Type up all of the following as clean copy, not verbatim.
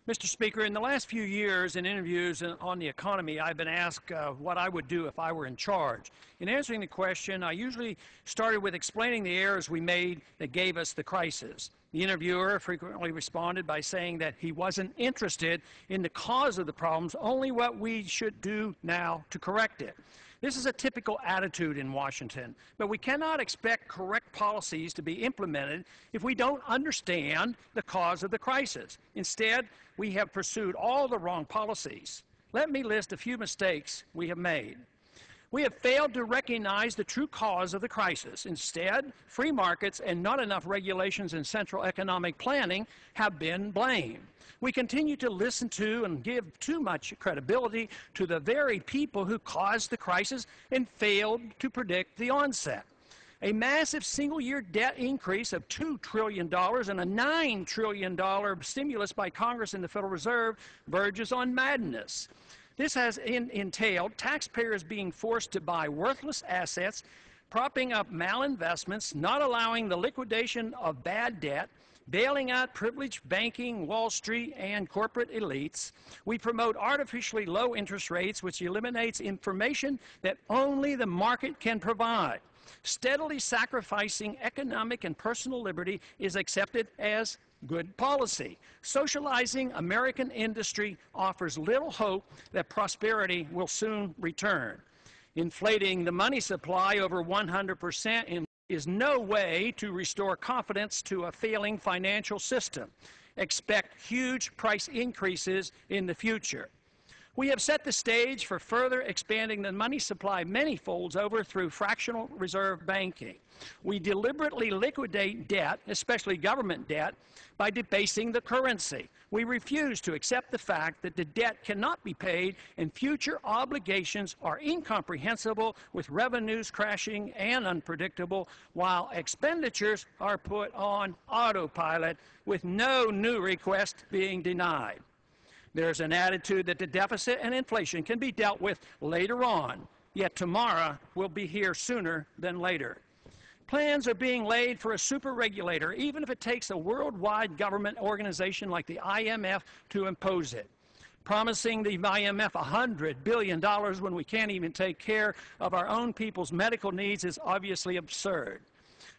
Mr. Speaker, in the last few years in interviews on the economy, I've been asked what I would do if I were in charge. In answering the question, I usually started with explaining the errors we made that gave us the crisis. The interviewer frequently responded by saying that he wasn't interested in the cause of the problems, only what we should do now to correct it. This is a typical attitude in Washington, but we cannot expect correct policies to be implemented if we don't understand the cause of the crisis. Instead, we have pursued all the wrong policies. Let me list a few mistakes we have made. We have failed to recognize the true cause of the crisis. Instead, free markets and not enough regulations and central economic planning have been blamed. We continue to listen to and give too much credibility to the very people who caused the crisis and failed to predict the onset. A massive single-year debt increase of $2 trillion and a $9 trillion stimulus by Congress and the Federal Reserve verges on madness. This has entailed taxpayers being forced to buy worthless assets, propping up malinvestments, not allowing the liquidation of bad debt, bailing out privileged banking, Wall Street, and corporate elites. We promote artificially low interest rates, which eliminates information that only the market can provide. Steadily sacrificing economic and personal liberty is accepted as good policy. Socializing American industry offers little hope that prosperity will soon return. Inflating the money supply over 100% is no way to restore confidence to a failing financial system. Expect huge price increases in the future. We have set the stage for further expanding the money supply many folds over through fractional reserve banking. We deliberately liquidate debt, especially government debt, by debasing the currency. We refuse to accept the fact that the debt cannot be paid and future obligations are incomprehensible with revenues crashing and unpredictable, while expenditures are put on autopilot with no new request being denied. There's an attitude that the deficit and inflation can be dealt with later on, yet tomorrow will be here sooner than later. Plans are being laid for a super regulator, even if it takes a worldwide government organization like the IMF to impose it. Promising the IMF $100 billion when we can't even take care of our own people's medical needs is obviously absurd.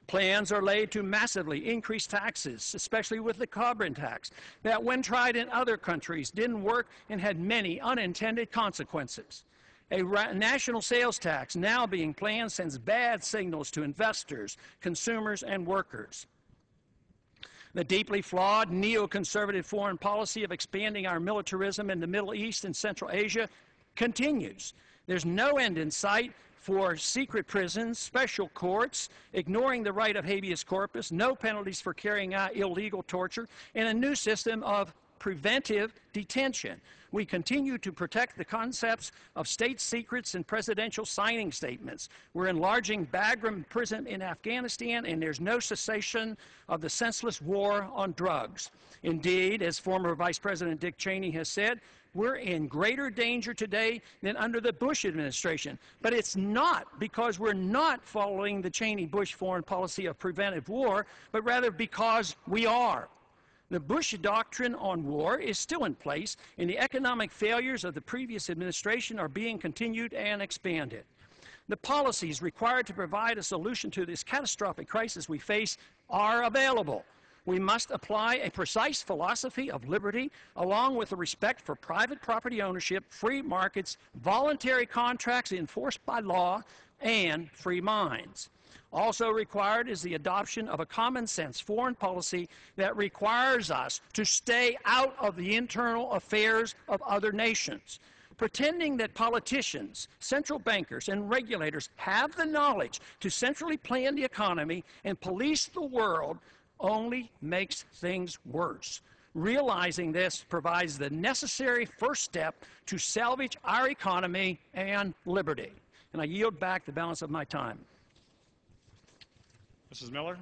Plans are laid to massively increase taxes, especially with the carbon tax, that when tried in other countries didn't work and had many unintended consequences. A national sales tax now being planned sends bad signals to investors, consumers, and workers. The deeply flawed neoconservative foreign policy of expanding our militarism in the Middle East and Central Asia continues. There's no end in sight for secret prisons, special courts, ignoring the right of habeas corpus, no penalties for carrying out illegal torture, and a new system of preventive detention. We continue to protect the concepts of state secrets and presidential signing statements. We're enlarging Bagram prison in Afghanistan, and there's no cessation of the senseless war on drugs. Indeed, as former Vice President Dick Cheney has said, we're in greater danger today than under the Bush administration. But it's not because we're not following the Cheney-Bush foreign policy of preventive war, but rather because we are. The Bush doctrine on war is still in place, and the economic failures of the previous administration are being continued and expanded. The policies required to provide a solution to this catastrophic crisis we face are available. We must apply a precise philosophy of liberty, along with the respect for private property ownership, free markets, voluntary contracts enforced by law, and free minds. Also required is the adoption of a common-sense foreign policy that requires us to stay out of the internal affairs of other nations. Pretending that politicians, central bankers, and regulators have the knowledge to centrally plan the economy and police the world only makes things worse. Realizing this provides the necessary first step to salvage our economy and liberty. And I yield back the balance of my time. Mrs. Miller.